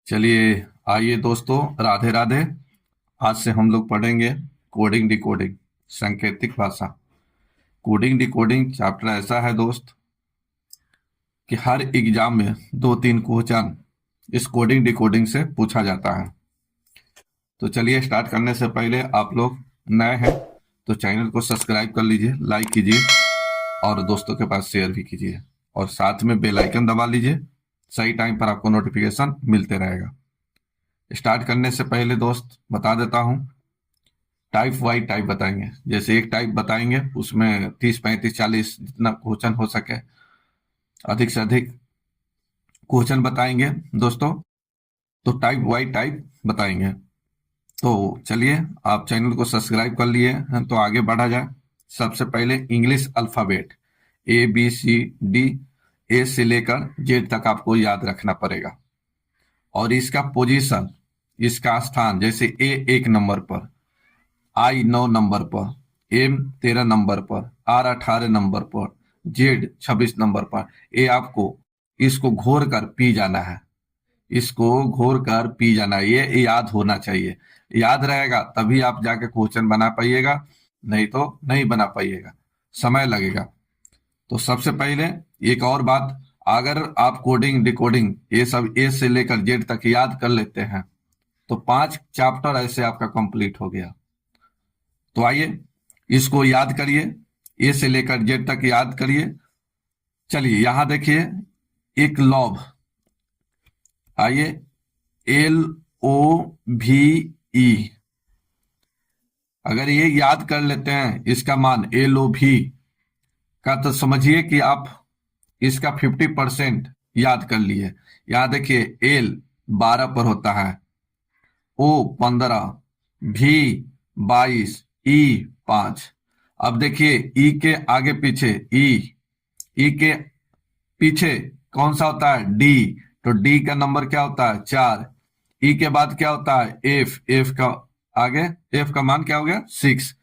चलिए, आइए दोस्तों, राधे राधे। आज से हम लोग पढ़ेंगे कोडिंग डिकोडिंग, सांकेतिक भाषा। कोडिंग डिकोडिंग चैप्टर ऐसा है दोस्त कि हर एग्जाम में दो तीन क्वेश्चन इस कोडिंग डिकोडिंग से पूछा जाता है। तो चलिए, स्टार्ट करने से पहले आप लोग नए हैं तो चैनल को सब्सक्राइब कर लीजिए, लाइक कीजिए और दोस्तों के पास शेयर भी कीजिए और साथ में बेल आइकन दबा लीजिए। सही टाइम पर आपको नोटिफिकेशन मिलते रहेगा। स्टार्ट करने से पहले दोस्त बता देता हूं, टाइप वाई टाइप बताएंगे। जैसे एक टाइप बताएंगे, उसमें 30 35 40 जितना क्वेश्चन हो सके, अधिक से अधिक क्वेश्चन बताएंगे दोस्तों। तो टाइप वाई टाइप बताएंगे। तो चलिए, आप चैनल को सब्सक्राइब कर लिए हैं तो आगे बढ़ा जाए। सबसे पहले इंग्लिश अल्फाबेट ABCD, ए से लेकर जेड तक आपको याद रखना पड़ेगा। और इसका पोजीशन, इसका स्थान, जैसे ए 1 नंबर पर, आई 9 नंबर पर, एम 13 नंबर पर, आर 18 नंबर पर, जेड 26 नंबर पर। ये आपको इसको घोर कर पी जाना है, इसको घोर कर पी जाना है। ये याद होना चाहिए। याद रहेगा तभी आप जाके क्वेश्चन बना पाइएगा, नहीं तो नहीं बना पाइएगा, समय लगेगा। तो सबसे पहले एक और बात, अगर आप कोडिंग डिकोडिंग ये सब ए से लेकर जेड तक याद कर लेते हैं तो 5 चैप्टर ऐसे आपका कंप्लीट हो गया। तो आइए इसको याद करिए, ए से लेकर जेड तक याद करिए। चलिए यहां देखिए, एक लॉब, आइए, LOVE। अगर ये याद कर लेते हैं इसका मान LOV का, तो समझिए कि आप इसका 50% याद कर लिए। यहां देखिए, L 12 पर होता है, O 15, V 22, E 5। अब देखिए ई के आगे पीछे, ई के पीछे कौन सा होता है? डी। तो डी का नंबर क्या होता है? 4। ई के बाद क्या होता है? एफ। एफ का आगे, एफ का मान क्या हो गया? 6।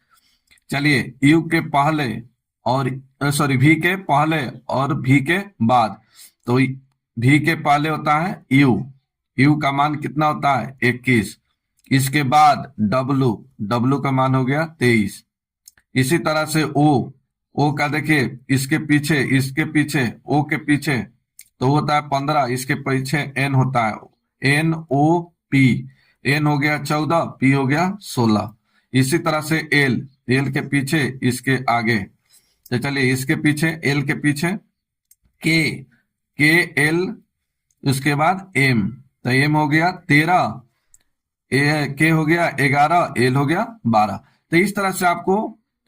चलिए, यू के पहले और सॉरी वी के पहले और वी के बाद, तो वी के पहले होता है यू। यू का मान कितना होता है? 21। इसके बाद डब्लू, डब्लू का मान हो गया 23। इसी तरह से ओ, ओ का देखिए, इसके पीछे ओ के पीछे तो होता है 15, इसके पीछे एन होता है, NOP। एन हो गया 14, पी हो गया 16। इसी तरह से एल, एल के पीछे, इसके आगे, तो चलिए इसके पीछे, एल के पीछे के एल, उसके बाद एम, तो एम हो गया 13, के हो गया 11, एल हो गया 12। तो इस तरह से आपको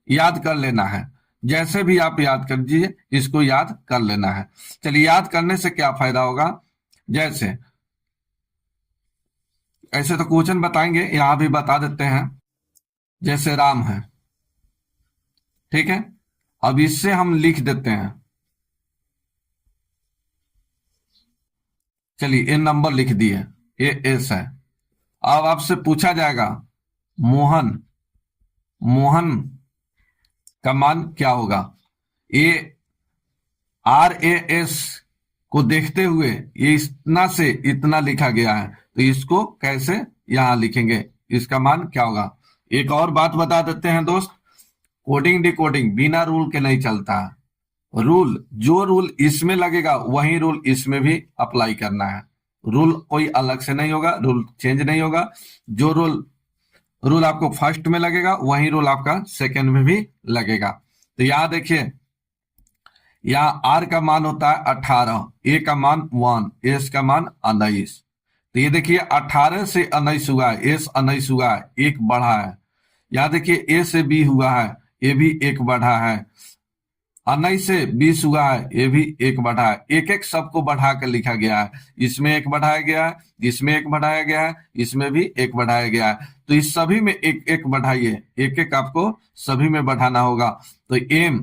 याद कर लेना है। जैसे भी आप याद कर दीजिए, इसको याद कर लेना है। चलिए, याद करने से क्या फायदा होगा? जैसे ऐसे तो क्वेश्चन बताएंगे, यहां भी बता देते हैं। जैसे राम है, ठीक है, अब इससे हम लिख देते हैं। चलिए, ए नंबर लिख दिए, ये एस है। अब आपसे पूछा जाएगा मोहन, मोहन का मान क्या होगा? ये RAS को देखते हुए ये इतना से इतना लिखा गया है, तो इसको कैसे यहां लिखेंगे? इसका मान क्या होगा? एक और बात बता देते हैं दोस्त, कोडिंग डिकोडिंग बिना रूल के नहीं चलता है। रूल, जो रूल इसमें लगेगा वही रूल इसमें भी अप्लाई करना है। रूल कोई अलग से नहीं होगा, रूल चेंज नहीं होगा। जो रूल रूल आपको फर्स्ट में लगेगा वही रूल आपका सेकंड में भी लगेगा। तो यहां देखिए, यहाँ आर का मान होता है 18, ए का मान 1, एस का मान 19। तो ये देखिए 18 से 19 हुआ है, एस 19 हुआ है, एक बढ़ा है। यहाँ देखिए ए से बी हुआ है, ये भी एक बढ़ा है। 19 से 20 हुआ है, ये भी एक बढ़ा है। एक एक सबको बढ़ा कर लिखा गया है। इसमें एक बढ़ाया गया है, इसमें एक बढ़ाया गया है, इसमें भी एक बढ़ाया गया है। तो इस सभी में एक एक बढ़ाइए, एक एक आपको सभी में बढ़ाना होगा। तो एम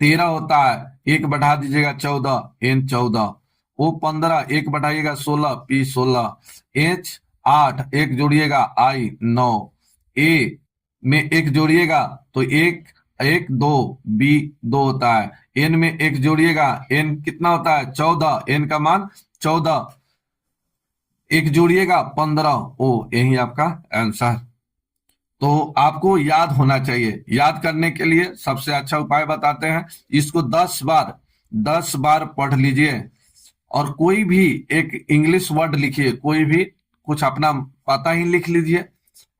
13 होता है, एक बढ़ा दीजिएगा 14, एन 14। ओ 15, एक बढ़ाइएगा 16, पी 16। एच 8, एक जोड़िएगा आई 9। ए में एक जोड़िएगा तो एक, एक 2, बी 2 होता है। एन में एक जोड़िएगा, एन कितना होता है? 14, एन का मान 14। एक जोड़िएगा 15, ओ यही आपका आंसर। तो आपको याद होना चाहिए। याद करने के लिए सबसे अच्छा उपाय बताते हैं, इसको 10 बार पढ़ लीजिए और कोई भी एक इंग्लिश वर्ड लिखिए, कोई भी कुछ अपना पता ही लिख लीजिए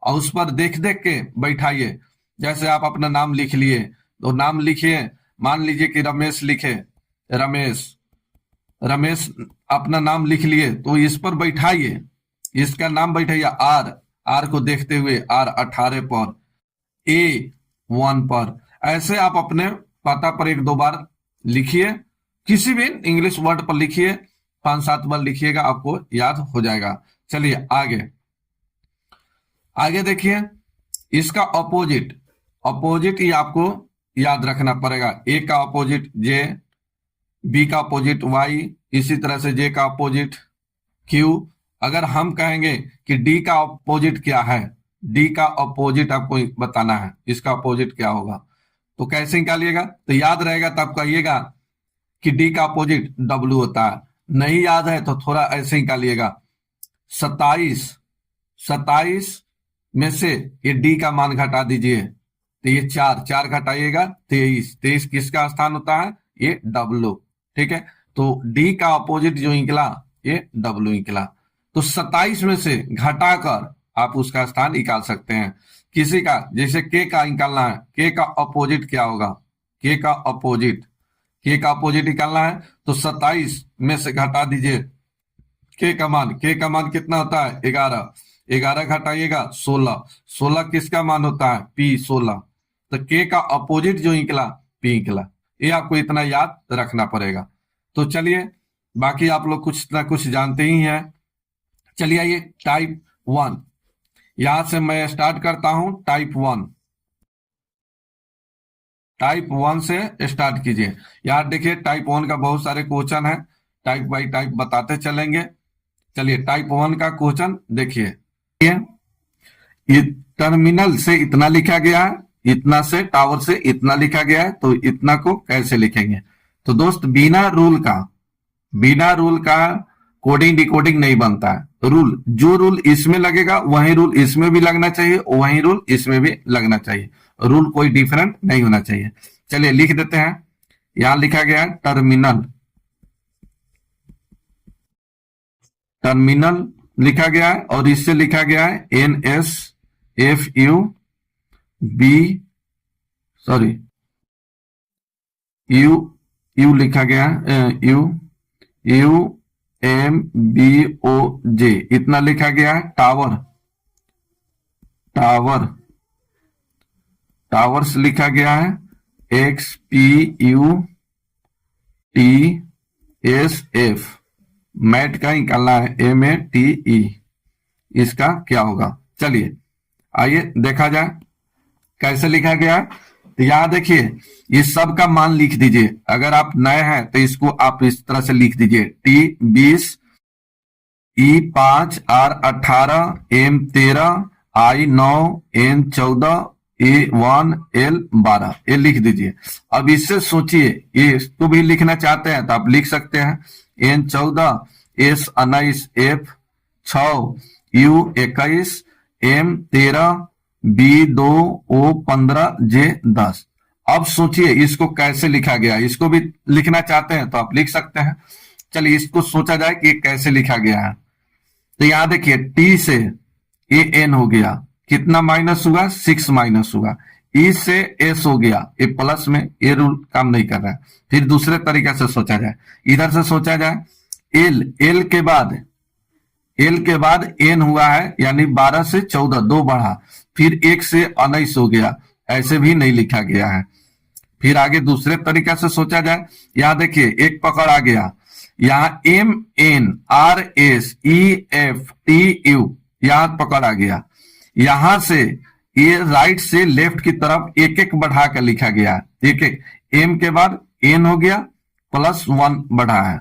और उस पर देख देख के बैठाइए। जैसे आप अपना नाम लिख लिए तो नाम लिखिए, मान लीजिए कि रमेश लिखे, रमेश रमेश अपना नाम लिख लिए तो इस पर बैठाइए, इसका नाम बैठाइए आर, आर को देखते हुए आर 18 पर, A1 पर। ऐसे आप अपने पता पर 1-2 बार लिखिए, किसी भी इंग्लिश वर्ड पर लिखिए, 5-7 बार लिखिएगा, आपको याद हो जाएगा। चलिए आगे आगे देखिए, इसका अपोजिट, अपोजिट ही आपको याद रखना पड़ेगा। ए का अपोजिट जे, बी का अपोजिट वाई, इसी तरह से जे का अपोजिट क्यू। अगर हम कहेंगे कि डी का अपोजिट क्या है, डी का अपोजिट आपको बताना है, इसका अपोजिट क्या होगा, तो कैसे निकालिएगा? तो याद रहेगा तब कहिएगा कि डी का अपोजिट डब्ल्यू होता है। नहीं याद है तो थोड़ा ऐसे निकालिएगा, 27, 27 में से ये डी का मान घटा दीजिए तो ये 4 घटाइएगा 23, 23 किसका स्थान होता है? ये डब्ल्यू। ठीक है, तो डी का अपोजिट जो निकला ये डब्ल्यू निकला। तो 27 में से घटाकर आप उसका स्थान निकाल सकते हैं। किसी का जैसे के का निकालना है, के का अपोजिट क्या होगा? के का अपोजिट, के का अपोजिट निकालना है तो 27 में से घटा दीजिए के का मान, के का मान कितना होता है? 11, 11 घटाइएगा 16, 16 किसका मान होता है? पी 16। तो के का अपोजिट जो निकला पी निकला। ये आपको इतना याद रखना पड़ेगा। तो चलिए बाकी आप लोग कुछ ना कुछ जानते ही हैं। चलिए आइए टाइप 1, यहां से मैं स्टार्ट करता हूं। टाइप 1, टाइप 1 से स्टार्ट कीजिए। यार देखिए टाइप 1 का बहुत सारे क्वेश्चन है, टाइप बाई टाइप बताते चलेंगे। चलिए टाइप 1 का क्वेश्चन देखिए, ये टर्मिनल से इतना लिखा गया है, इतना से टावर से इतना लिखा गया है, तो इतना को कैसे लिखेंगे? तो दोस्त बिना रूल का कोडिंग डिकोडिंग नहीं बनता है। रूल, जो रूल इसमें लगेगा वही रूल इसमें भी लगना चाहिए, वही रूल इसमें भी लगना चाहिए। रूल कोई डिफरेंट नहीं होना चाहिए। चलिए लिख देते हैं। यहां लिखा गया है टर्मिनल, टर्मिनल लिखा गया है और इससे लिखा गया है यू लिखा गया है, UMBOJ इतना लिखा गया है। टावर्स लिखा गया है XPUTSF। मैट का निकालना है MATE, इसका क्या होगा? चलिए आइए देखा जाए कैसे लिखा गया है। तो यहां देखिए इस सब का मान लिख दीजिए। अगर आप नए हैं तो इसको आप इस तरह से लिख दीजिए, T20, E5, R18, M13, I9, N14, A1, L12, ये लिख दीजिए। अब इससे सोचिए, ये इसको भी लिखना चाहते हैं तो आप लिख सकते हैं N14, S19, F6, U21, M13, B2, O15, J10। अब सोचिए इसको कैसे लिखा गया, इसको भी लिखना चाहते हैं तो आप लिख सकते हैं। चलिए इसको सोचा जाए कि कैसे लिखा गया है। तो यहां देखिए T से AN हो गया, कितना माइनस हुआ? 6 माइनस हुआ। E से S हो गया, ये प्लस में, ये रूल काम नहीं कर रहा है। फिर दूसरे तरीके से सोचा जाए, इधर से सोचा जाए, L के बाद N हुआ है, यानी 12 से 14 2 बढ़ा, फिर 1 से 19 हो गया, ऐसे भी नहीं लिखा गया है। फिर आगे दूसरे तरीके से सोचा जाए, यहां देखिए एक पकड़ आ गया, यहां MNRSEFTU यहां पकड़ आ गया। यहां से ये राइट से लेफ्ट की तरफ एक एक बढ़ा कर लिखा गया, एक एक। M के बाद N हो गया, +1 बढ़ा है।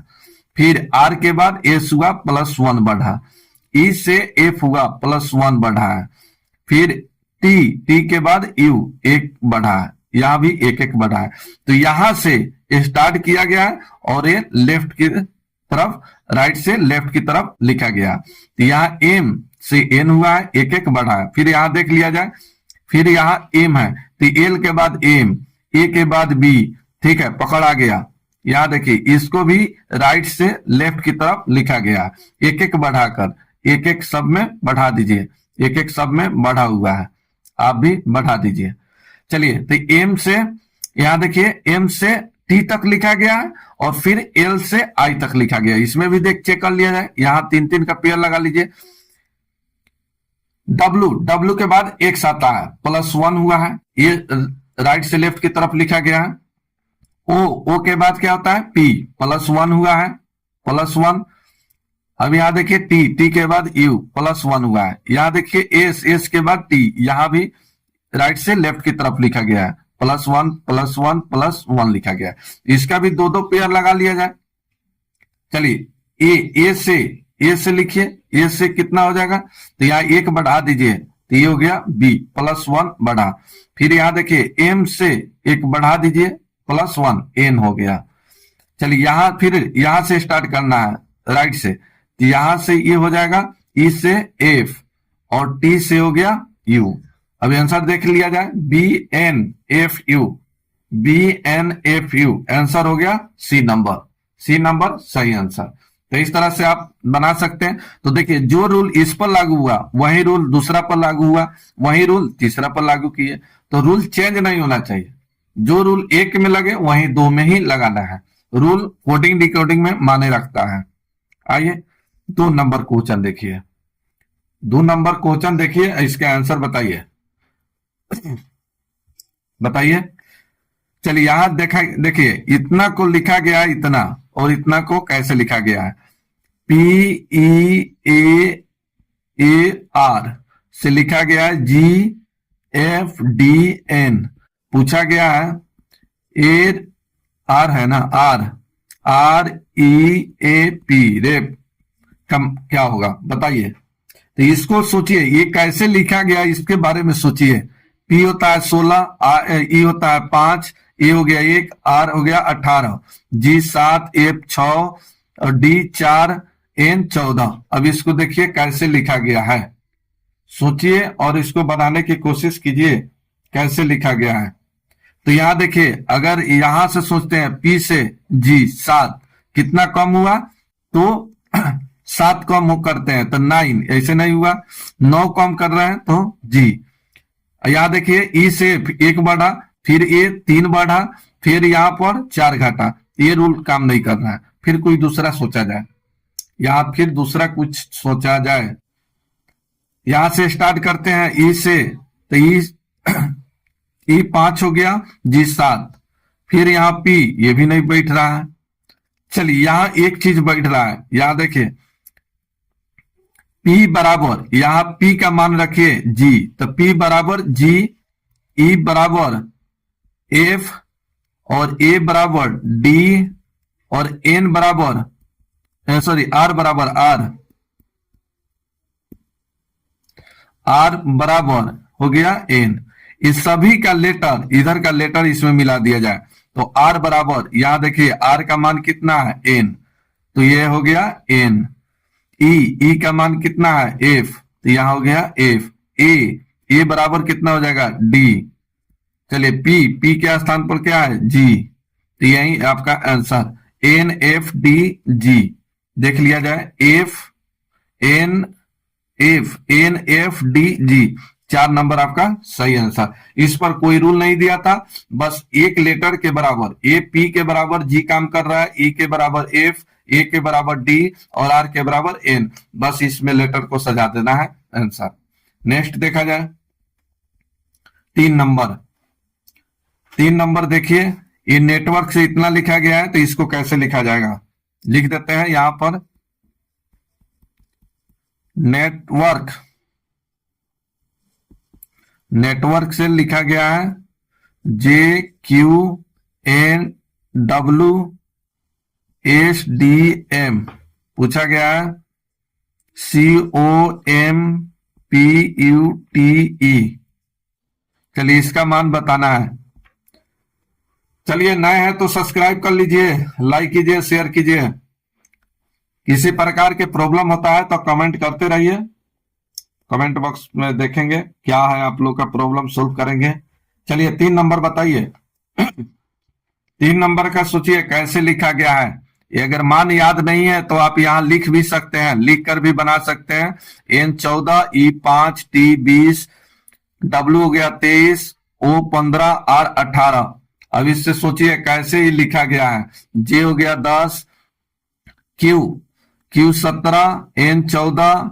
फिर R के बाद S हुआ, +1 बढ़ा। E से F हुआ, +1 बढ़ा है। फिर T के बाद U 1 बढ़ा है, यहां भी एक एक बढ़ा है। तो यहां से स्टार्ट किया गया है और ये लेफ्ट की तरफ, राइट से लेफ्ट की तरफ लिखा गया। तो यहाँ एम से एन हुआ है, एक एक बढ़ा है। फिर यहाँ देख लिया जाए, फिर यहाँ एम है तो एल के बाद एम, ए के बाद बी, ठीक है, पकड़ आ गया। यहाँ देखिए इसको भी राइट से लेफ्ट की तरफ लिखा गया, एक एक बढ़ाकर, एक एक सब में बढ़ा दीजिए, एक एक सब में बढ़ा हुआ है, आप भी बढ़ा दीजिए। चलिए तो एम से, यहां देखिए एम से टी तक लिखा गया है और फिर एल से आई तक लिखा गया। इसमें भी देख चेक कर लिया जाए, यहां तीन तीन का पेयर लगा लीजिए। डब्लू, डब्लू के बाद एक्स आता है, +1 हुआ है, ये राइट से लेफ्ट की तरफ लिखा गया है। ओ, ओ के बाद क्या होता है, पी, +1 हुआ है, +1। अब यहां देखिए टी, टी के बाद यू, +1 हुआ है। यहां देखिए एस, एस के बाद टी, यहां भी राइट से लेफ्ट की तरफ लिखा गया है, +1 +1 +1 लिखा गया है। इसका भी दो दो पेयर लगा लिया जाए। चलिए ए से लिखिए, ए से कितना हो जाएगा, तो यहाँ एक बढ़ा दीजिए तो ये हो गया बी, +1 बढ़ा। फिर यहाँ देखिए एम से एक बढ़ा दीजिए, +1 एन हो गया। चलिए यहाँ फिर यहां से स्टार्ट करना है राइट से, तो यहां से ये हो जाएगा ई से एफ और टी से हो गया यू। अभी आंसर देख लिया जाए, B N F U, B N F U, answer हो गया सी नंबर, सी नंबर सही आंसर। तो इस तरह से आप बना सकते हैं। तो देखिए जो रूल इस पर लागू हुआ वही रूल दूसरा पर लागू हुआ, वही रूल तीसरा पर लागू किए। तो रूल चेंज नहीं होना चाहिए, जो रूल एक में लगे वही दो में ही लगाना है। रूल कोडिंग डिकोडिंग में माने रखता है। आइए 2 नंबर क्वेश्चन देखिए, 2 नंबर क्वेश्चन देखिए, इसका आंसर बताइए, बताइए। चलिए यहां देखा, देखिए इतना को लिखा गया है इतना, और इतना को कैसे लिखा गया है, PEAAR से लिखा गया है GFDN। पूछा गया है ए आर है ना, REAP, रेप कम क्या होगा बताइए। तो इसको सोचिए ये कैसे लिखा गया, इसके बारे में सोचिए। पी होता है 16, ई होता है 5, ए हो गया 1, आर हो गया 18, जी 7, एफ 6 और डी 4, एन 14। अब इसको देखिए कैसे लिखा गया है, सोचिए और इसको बनाने की कोशिश कीजिए कैसे लिखा गया है। तो यहां देखिए अगर यहां से सोचते हैं पी से जी 7, कितना कम हुआ, तो 7 कम करते हैं तो 9, ऐसे नहीं हुआ, 9 कम कर रहे हैं तो जी। यहां देखिए ई से 1 बढ़ा, फिर ये 3 बढ़ा, फिर यहां पर 4 घटा, ये रूल काम नहीं कर रहा है। फिर कोई दूसरा सोचा जाए, या फिर दूसरा कुछ सोचा जाए। यहां से स्टार्ट करते हैं ई से, तो ई 5 हो गया, जी 7, फिर यहाँ पी, ये भी नहीं बैठ रहा है। चलिए यहां एक चीज बैठ रहा है, यहां देखिए P बराबर, यहां P का मान रखिए G, तो P बराबर G, E बराबर F और A बराबर D और N बराबर सॉरी R बराबर R बराबर हो गया N। इस सभी का लेटर, इधर का लेटर इसमें मिला दिया जाए तो R बराबर, यहां देखिए R का मान कितना है N, तो ये हो गया N। ई का मान कितना है F, तो यहां हो गया F। ए बराबर कितना हो जाएगा D। चलिए P के स्थान पर क्या है G, तो यही आपका आंसर NFDG। देख लिया जाए NFDG, 4 नंबर आपका सही आंसर। इस पर कोई रूल नहीं दिया था, बस एक लेटर के बराबर, ए पी के बराबर जी काम कर रहा है, ई के बराबर एफ, ए के बराबर डी और आर के बराबर एन, बस इसमें लेटर को सजा देना है आंसर। नेक्स्ट देखा जाए 3 नंबर। 3 नंबर देखिए, ये नेटवर्क से इतना लिखा गया है तो इसको कैसे लिखा जाएगा, लिख देते हैं यहां पर नेटवर्क से लिखा गया है JQNWSDM, पूछा गया है COMPUTE। चलिए इसका मान बताना है। चलिए नए हैं तो सब्सक्राइब कर लीजिए, लाइक कीजिए, शेयर कीजिए। किसी प्रकार के प्रॉब्लम होता है तो कमेंट करते रहिए, कमेंट बॉक्स में देखेंगे क्या है, आप लोग का प्रॉब्लम सोल्व करेंगे। चलिए 3 नंबर बताइए। 3 नंबर का सोचिए कैसे लिखा गया है। ये अगर मान याद नहीं है तो आप यहाँ लिख भी सकते हैं, लिख कर भी बना सकते हैं। N14 E5 T20 W हो गया 23 O15 R18। अब इससे सोचिए कैसे ही लिखा गया है। J हो गया 10 Q17 N14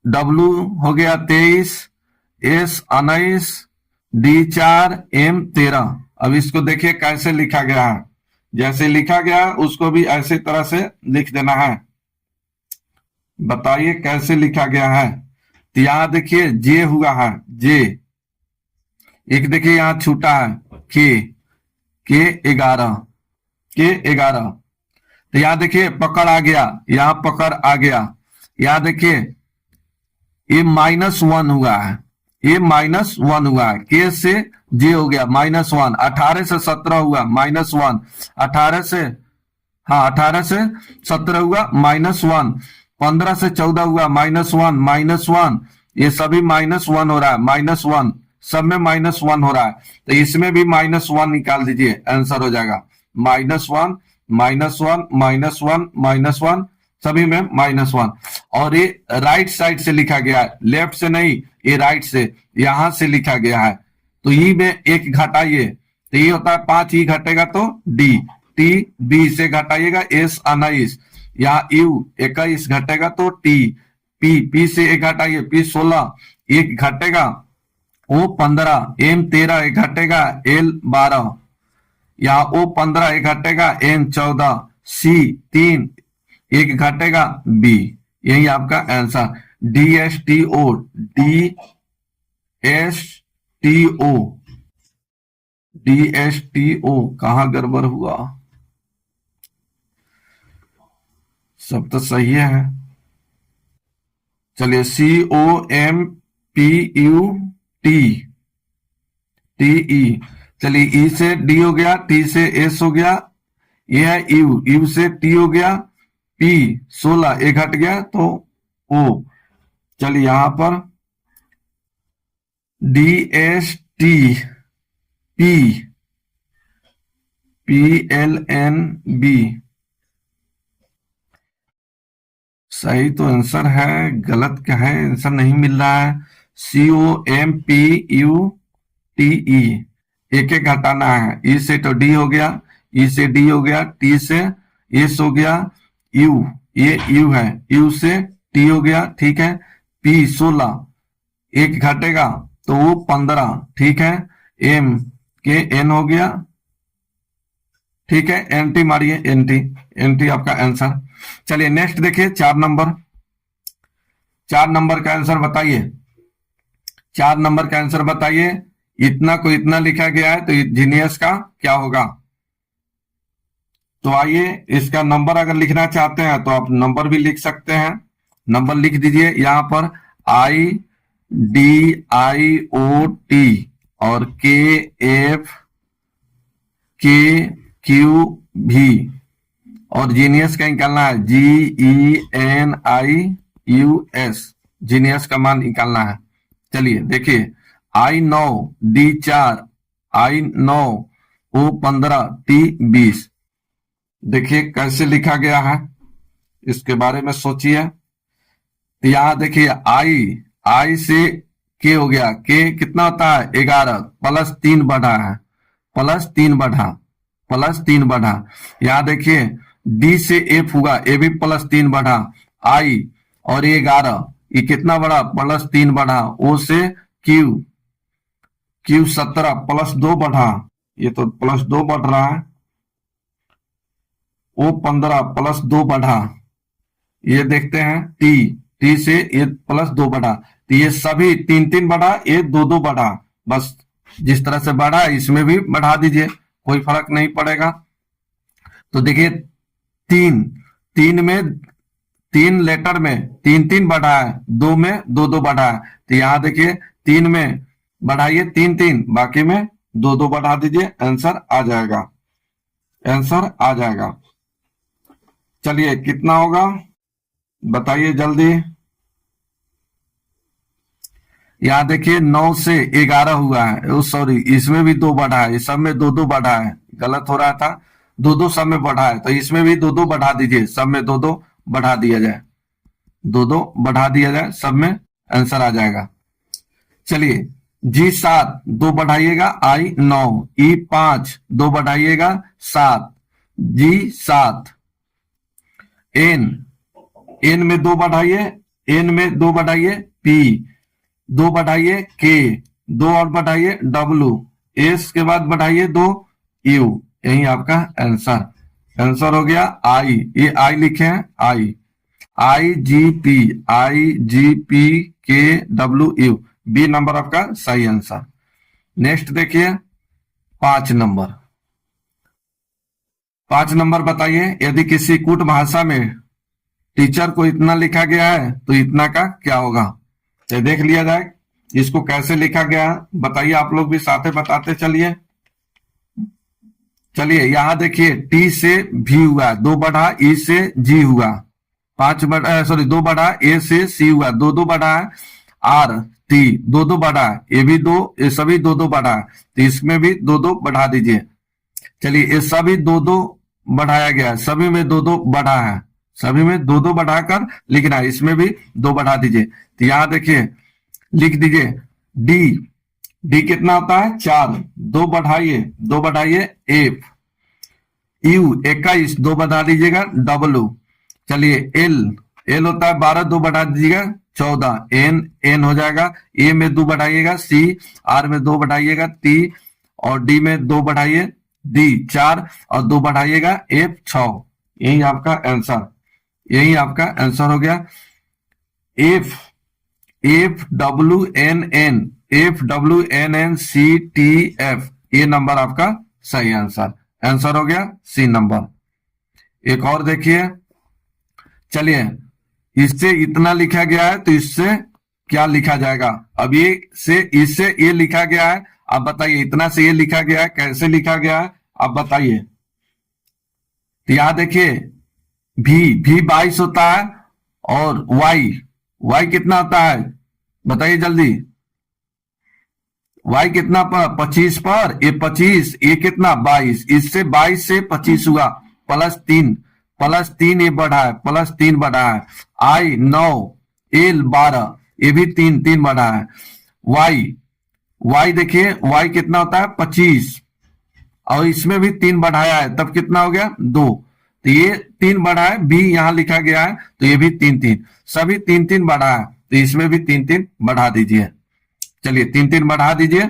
W हो गया 23 S 19 D4 M13। अब इसको देखिए कैसे लिखा गया है। जैसे लिखा गया उसको भी ऐसे तरह से लिख देना है। बताइए कैसे लिखा गया है। तो यहां देखिए जे हुआ है, जे एक देखिए यहां छूटा है के 11 तो यहां देखिए पकड़ आ गया, यहां पकड़ आ गया। यहां देखिए ये -1 हुआ है, ये -1 हुआ है। के से जे हो गया -1। 18 से 17 हुआ -1। 18 से 17 हुआ -1। 15 से 14 हुआ -1। ये सभी -1 हो रहा है, -1 सब में -1 हो रहा है। तो इसमें भी -1 निकाल दीजिए, आंसर हो जाएगा -1 -1 सभी में -1। और ये राइट साइड से लिखा गया है, लेफ्ट से नहीं, ये राइट से यहां से लिखा गया है। तो ई में 1 घटाइए तो ये होता है 5, ई घटेगा तो डी, टी बी से घटाइएगा S 19। यहाँ यू 21 घटेगा तो टी, पी से 1 घटाइए P 16, 1 घटेगा O 15, M 13 1 घटेगा L 12, यहाँ O 15 1 घटेगा M 14, C 3 1 घटेगा B। यही आपका आंसर DSTO DSTO कहां गड़बड़ हुआ, सब तो सही है। चलिए COMPUTE, चलिए ई से डी हो गया, टी से एस हो गया, ये है यू से टी हो गया, पी 16 एक घट गया तो ओ। चलिए यहां पर DST PLNB सही तो आंसर है, गलत क्या है, आंसर नहीं मिल रहा है। COMPUTE एक एक घटाना है। ई से तो डी हो गया, ई से डी हो गया, टी से एस हो गया, यू ये यू है, यू से टी हो गया, ठीक है। P 16 एक घटेगा तो वो 15, ठीक है। M के N हो गया, ठीक है। एनटी मारिए, एनटी आपका आंसर। चलिए नेक्स्ट देखिए 4 नंबर। 4 नंबर का आंसर बताइए। 4 नंबर का आंसर बताइए। इतना को इतना लिखा गया है तो जीनियस का क्या होगा। तो आइए इसका नंबर अगर लिखना चाहते हैं तो आप नंबर भी लिख सकते हैं। नंबर लिख दीजिए यहां पर IDIOT और KFQV और जीनियस का निकालना है GENIUS, जीनियस का मान निकालना है। चलिए देखिए I9 D4 I9 O15 T20 देखिए कैसे लिखा गया है, इसके बारे में सोचिए। यहां देखिए आई से के हो गया, के कितना होता है 11 +3 बढ़ा है, +3 बढ़ा। यहां देखिए डी से एफ हुआ, ए भी +3 बढ़ा, आई और 11 ये कितना बढ़ा +3 बढ़ा। ओ से क्यू 17 +2 बढ़ा, ये तो +2 बढ़ रहा है। O 15 +2 बढ़ा, ये देखते हैं टी से ये +2 बढ़ा। तो ये सभी 3 बढ़ा, ये 2 बढ़ा। बस जिस तरह से बढ़ा इसमें भी बढ़ा दीजिए, कोई फर्क नहीं पड़ेगा। तो देखिए 3 में 3 लेटर में 3 बढ़ा है, 2 में 2 बढ़ा है। तो यहां देखिए 3 में बढ़ाइए 3, बाकी में 2 बढ़ा दीजिए, आंसर आ जाएगा, आंसर आ जाएगा। चलिए कितना होगा बताइए जल्दी। यहाँ देखिए 9 से 11 हुआ है, सॉरी इसमें भी 2 बढ़ा है, इस सब में 2 2 बढ़ा है, गलत हो रहा था। 2 2 सब में बढ़ा है, तो इसमें भी 2 2 बढ़ा दीजिए, सब में 2 2 बढ़ा दिया जाए, 2 2 बढ़ा दिया जाए, सब में आंसर आ जाएगा। चलिए G7 2 बढ़ाइएगा, I 9, E5 2 बढ़ाइएगा 7, G7, N में 2 बढ़ाइए, N में 2 बढ़ाइए, P 2 बढ़ाइए, K 2 और बढ़ाइए, W, S के बाद बढ़ाइए 2, U। यही आपका आंसर हो गया I। ये I लिखे हैं, IGP बी नंबर आपका सही आंसर। नेक्स्ट देखिए 5 नंबर। 5 नंबर बताइए, यदि किसी कूट भाषा में टीचर को इतना लिखा गया है तो इतना का क्या होगा। तो देख लिया जाए इसको कैसे लिखा गया है, बताइए, आप लोग भी साथ बताते चलिए। चलिए यहां देखिए टी से भी हुआ, 2 बढ़ा, ई से जी हुआ, 5 बढ़ा, सॉरी 2 बढ़ा, ए से सी हुआ, 2 2 बढ़ा है, आर टी 2 2 बढ़ा है, ये भी 2, ये सभी 2 2 बढ़ा है, तो इसमें भी 2 2 बढ़ा दीजिए। चलिए ये सभी 2 2 बढ़ाया गया है, सभी में 2 2 बढ़ा है, सभी में 2 2 बढ़ाकर लिखना है, इसमें भी 2 बढ़ा दीजिए। तो यहां देखिए लिख दीजिए डी, डी कितना होता है 4, 2 बढ़ाइए, 2 बढ़ाइए एफ, यू 21, 2 बढ़ा दीजिएगा डब्लू। चलिए एल, एल होता है 12, 2 बढ़ा दीजिएगा 14, एन, एन हो जाएगा, ए में 2 बढ़ाइएगा सी, आर में 2 बढ़ाइएगा टी, और डी में 2 बढ़ाइए डी 4, और 2 बढ़ाइएगा एफ 6। यही आपका आंसर, यही आपका आंसर हो गया। F, F W N N, F W N N C T F, ये नंबर आपका सही आंसर, आंसर हो गया सी नंबर। एक और देखिए, चलिए इससे इतना लिखा गया है तो इससे क्या लिखा जाएगा। अब ये से इससे ये लिखा गया है, आप बताइए, इतना से ये लिखा गया है, कैसे लिखा गया है आप बताइए। तो यहां देखिए भी 22 होता है, और वाई कितना होता है बताइए जल्दी। वाई कितना पर 25 पर, ये 25, ये कितना 22, इससे 22 से 25 हुआ, +3, +3 ये बढ़ा है, +3 बढ़ा है, I 9, एल 12, ये भी 3 3 बढ़ा है। वाई देखिए वाई कितना होता है 25, और इसमें भी 3 बढ़ाया है, तब कितना हो गया 2, तो ये 3 बढ़ा है, बी यहां लिखा गया है तो ये भी 3 3, सभी 3 3 बढ़ा है, तो इसमें भी 3 3 बढ़ा दीजिए। चलिए 3 3 बढ़ा दीजिए,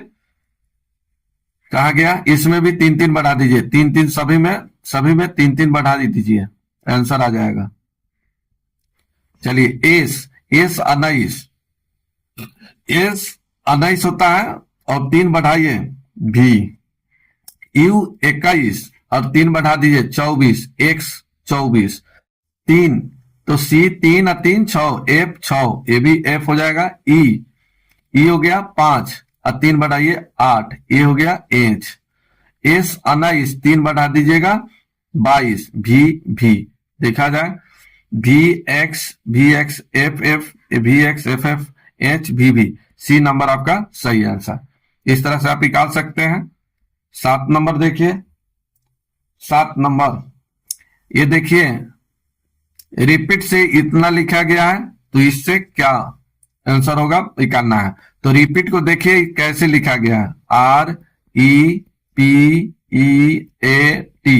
कहा गया इसमें भी 3 3 बढ़ा दीजिए, 3 3 सभी में 3 3 बढ़ा दीजिए, आंसर आ जाएगा। चलिए एस, एस 19, एस 19 होता है, और 3 बढ़ाइए भी, यू 21 और 3 बढ़ा दीजिए 24, एक्स 24, 3 तो सी 3 और 3 6, एफ 6, ये भी एफ हो जाएगा। ई हो गया 5 और 3 बढ़ाइए 8, ये हो गया एच। एस 19, 3 बढ़ा दीजिएगा 22, भी देखा जाए, V X F F, V X F F, H भी, सी नंबर आपका सही आंसर। इस तरह से आप निकाल सकते हैं। 7 नंबर देखिए, 7 नंबर ये देखिए रिपीट से इतना लिखा गया है तो इससे क्या आंसर होगा निकालना है। तो रिपीट को देखिए कैसे लिखा गया है, R E P E A T,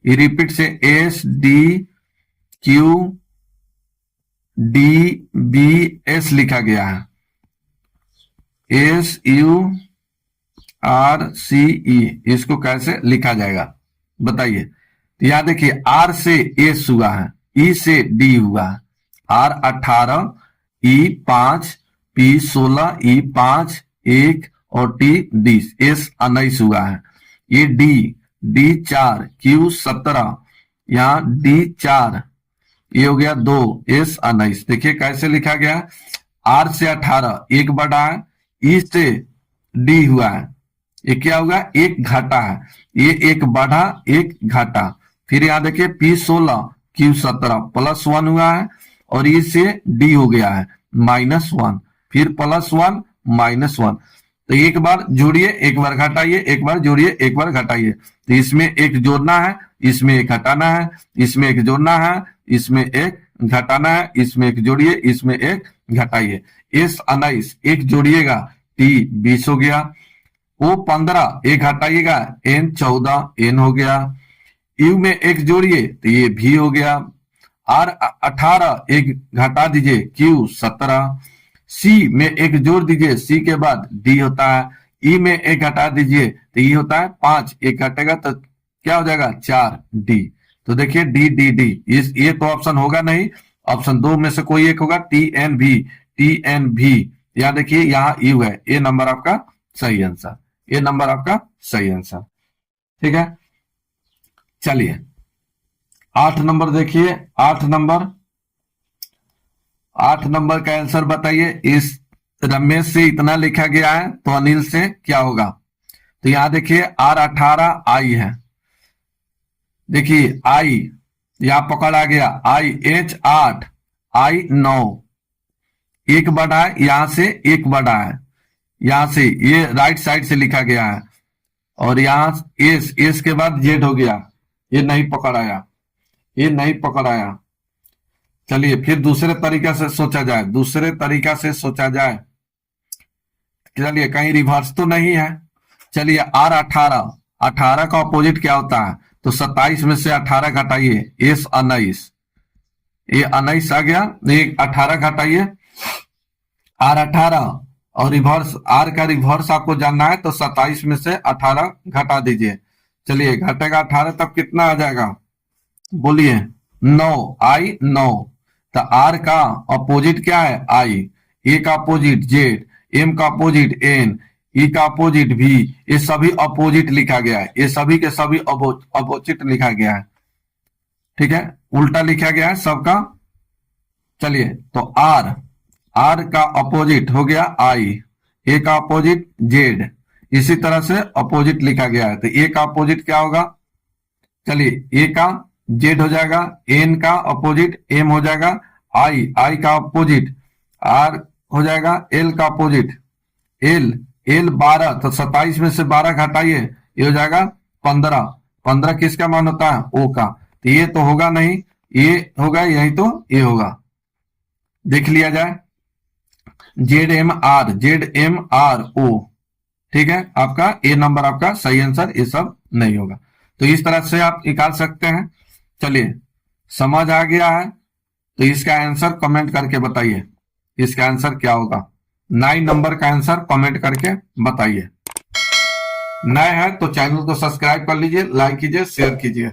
ये रिपीट से S D Q D B S लिखा गया है, S U R C E, इसको कैसे लिखा जाएगा बताइए। तो यहां देखिए R से S हुआ है, E से D हुआ है, R 18, E 5, P 16, E 5 1 और T 20, S 19 हुआ है। ये D 4, Q 17, यहाँ D 4, ये हो गया 2, S 19। देखिए कैसे लिखा गया, R से 18 1 बढ़ा है, E से D हुआ है, ये क्या होगा 1 घाटा है, ये 1 बढ़ा 1 घाटा। फिर यहां देखिए P 16 Q 17 +1 हुआ है, और ई से डी हो गया है -1, फिर +1 -1। तो एक बार जोड़िए, एक बार घटाइए, एक बार जोड़िए, एक बार घटाइए। तो इसमें एक जोड़ना है, इसमें एक घटाना है, इसमें एक जोड़ना है, इसमें एक घटाना है, इसमें एक जोड़िए, इसमें एक घटाइए। S 19 एक जोड़िएगा, T 20 हो गया। O 15 एक घटाइएगा, N 14 N हो गया। U में एक जोड़िए तो ये V हो गया। R 18 एक घटा दीजिए, Q 17। C में एक जोड़ दीजिए, C के बाद D होता है। E में एक घटा दीजिए तो E होता है 5, एक घटेगा तो क्या हो जाएगा 4 D। तो देखिए D D D, ये तो ऑप्शन होगा नहीं, ऑप्शन 2 में से कोई एक होगा, TNV TNV। यहाँ देखिए यहाँ U है, ये नंबर आपका सही आंसर, ये नंबर आपका सही आंसर। ठीक है, चलिए 8 नंबर देखिए, 8 नंबर का आंसर बताइए। इस रमेश से इतना लिखा गया है तो अनिल से क्या होगा। तो यहां देखिए R 18 I है, देखिए I यहां पकड़ आ गया, IH 8 I 9, एक बढ़ा है, यहां से एक बढ़ा है, यहां से ये राइट साइड से लिखा गया है, और यहां एस के बाद जेड हो गया, ये नहीं पकड़ आया, ये नहीं पकड़ आया। चलिए फिर दूसरे तरीका से सोचा जाए, दूसरे तरीका से सोचा जाए। चलिए कहीं रिवर्स तो नहीं है। चलिए R 18, 18 का अपोजिट क्या होता है, तो 27 में से 18 घटाइए, S 19, ये 19 आ गया, ये 18 घटाइए R 18, और रिवर्स R का रिवर्स आपको जानना है तो 27 में से 18 घटा दीजिए। चलिए घटेगा 18 तब कितना आ जाएगा, बोलिए 9, I 9। तो R का अपोजिट क्या है I, A का अपोजिट Z, M का अपोजिट N, E का अपोजिट V, ये सभी अपोजिट लिखा गया है, ये सभी के सभी अपोजिट लिखा गया है। ठीक है, उल्टा लिखा गया है सबका। चलिए तो R का अपोजिट हो गया I, A का अपोजिट Z, इसी तरह से अपोजिट लिखा गया है। तो A का अपोजिट क्या होगा, चलिए A का Z हो जाएगा, N का अपोजिट M हो जाएगा, I का अपोजिट R हो जाएगा, L का अपोजिट L 12, तो 27 में से 12 घटाइए, ये हो जाएगा 15। 15 किसका मान होता है, O का। तो ये तो होगा नहीं, ये होगा, यही तो ये होगा, देख लिया जाए। ZMR ठीक है, आपका ए नंबर आपका सही आंसर, ये सब नहीं होगा। तो इस तरह से आप निकाल सकते हैं। चलिए समझ आ गया है तो इसका आंसर कमेंट करके बताइए, इसका आंसर क्या होगा। 9 नंबर का आंसर कमेंट करके बताइए। नए हैं तो चैनल को सब्सक्राइब कर लीजिए, लाइक कीजिए, शेयर कीजिए।